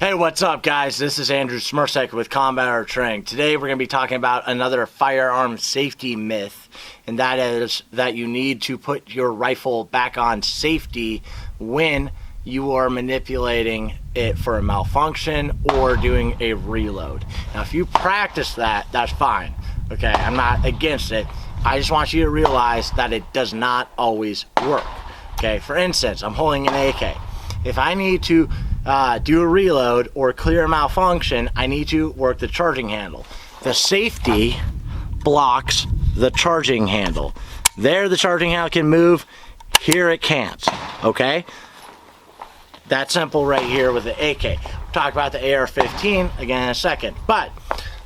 Hey, what's up, guys? This is Andrew Smersek with Combat Art Training. Today we're going to be talking about another firearm safety myth, and that is that you need to put your rifle back on safety when you are manipulating it for a malfunction or doing a reload. Now, if you practice that, that's fine. Okay, I'm not against it. I just want you to realize that it does not always work. Okay, for instance, I'm holding an AK. If I need to do a reload or clear a malfunction, I need to work the charging handle. The safety blocks the charging handle. There, the charging handle can move. Here, it can't. Okay? That's simple right here with the AK. We'll talk about the AR-15 again in a second. But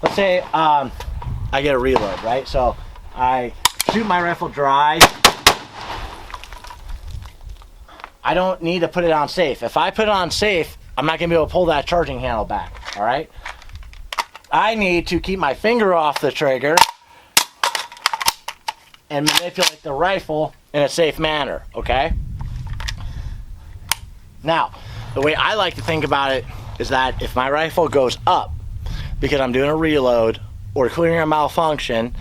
let's say I get a reload, right? So I shoot my rifle dry. I don't need to put it on safe. If I put it on safe, I'm not going to be able to pull that charging handle back, all right? I need to keep my finger off the trigger and manipulate the rifle in a safe manner, okay? Now, the way I like to think about it is that if my rifle goes up because I'm doing a reload or clearing a malfunction,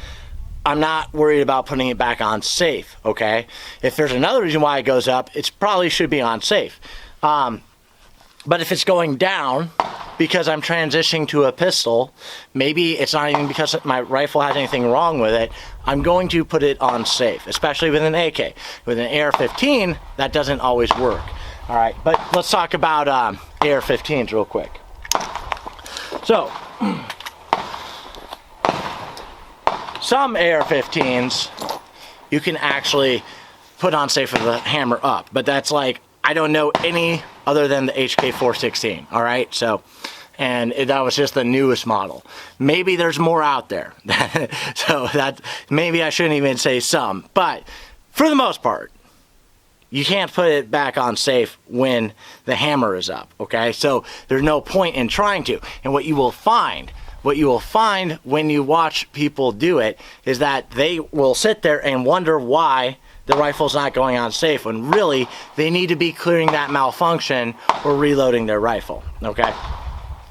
I'm not worried about putting it back on safe, okay? If there's another reason why it goes up, it probably should be on safe. But if it's going down because I'm transitioning to a pistol, maybe it's not even because my rifle has anything wrong with it, I'm going to put it on safe, especially with an AK. With an AR-15, that doesn't always work. All right, but let's talk about AR-15s real quick. So, some AR-15s you can actually put on safe with the hammer up, but that's like, I don't know any other than the HK416, all right? So, and that was just the newest model. Maybe there's more out there. So that, maybe I shouldn't even say some, but for the most part, you can't put it back on safe when the hammer is up, okay? So there's no point in trying to. And what you will find when you watch people do it is that they will sit there and wonder why the rifle's not going on safe when really they need to be clearing that malfunction or reloading their rifle, okay?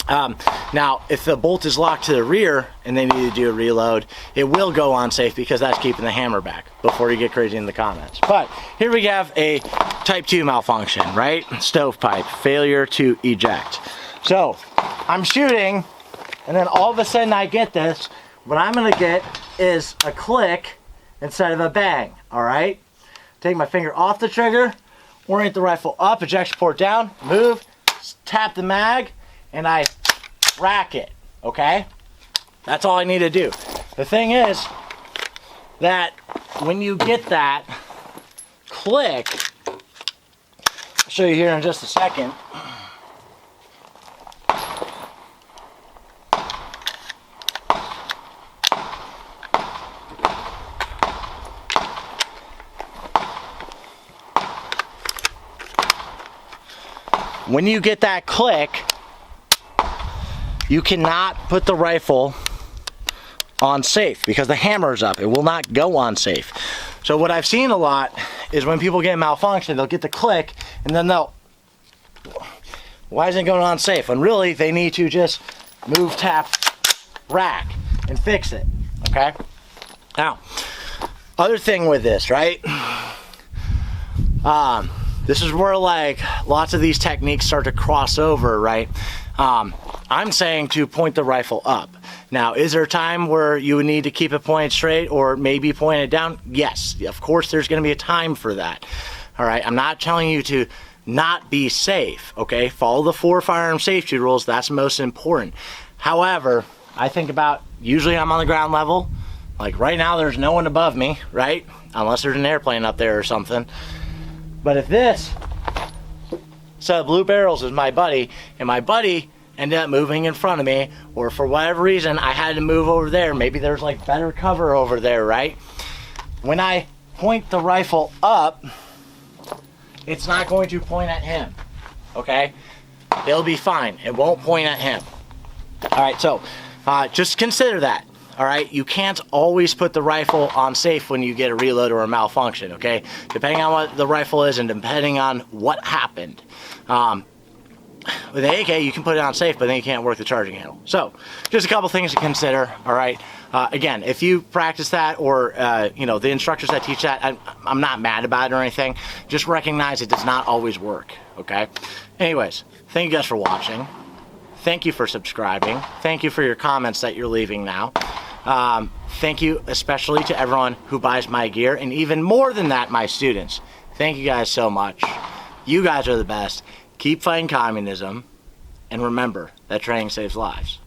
Now, if the bolt is locked to the rear and they need to do a reload, it will go on safe because that's keeping the hammer back before you get crazy in the comments. But here we have a type 2 malfunction, right? Stovepipe, failure to eject. So I'm shooting, and then all of a sudden I get this. What I'm gonna get is a click instead of a bang, all right? Take my finger off the trigger, orient the rifle up, ejection port down, move, tap the mag, and I rack it, okay? That's all I need to do. The thing is that when you get that click, I'll show you here in just a second. When you get that click, you cannot put the rifle on safe because the hammer's up. It will not go on safe. So what I've seen a lot is when people get a malfunction, they'll get the click and then they'll, why isn't it going on safe? When really they need to just move, tap, rack and fix it, okay? Now, other thing with this, right? This is where like lots of these techniques start to cross over, right? I'm saying to point the rifle up. Now, is there a time where you would need to keep it pointed straight or maybe pointed down? Yes, of course there's gonna be a time for that. All right, I'm not telling you to not be safe, okay? Follow the 4 firearm safety rules, that's most important. However, I think about, usually I'm on the ground level, like right now there's no one above me, right? Unless there's an airplane up there or something. But if this set of blue barrels is my buddy, and my buddy ended up moving in front of me, or for whatever reason I had to move over there, maybe there's like better cover over there, right? When I point the rifle up, it's not going to point at him, okay? It'll be fine, it won't point at him. All right, so just consider that. All right, you can't always put the rifle on safe when you get a reload or a malfunction, okay? Depending on what the rifle is and depending on what happened. with the AK, you can put it on safe, but then you can't work the charging handle. So, just a couple things to consider, all right? Again, if you practice that or, you know, the instructors that teach that, I'm not mad about it or anything. Just recognize it does not always work, okay? Anyways, thank you guys for watching. Thank you for subscribing. Thank you for your comments that you're leaving now. Thank you especially to everyone who buys my gear, and even more than that, my students. Thank you guys so much. You guys are the best. Keep fighting communism, and remember that training saves lives.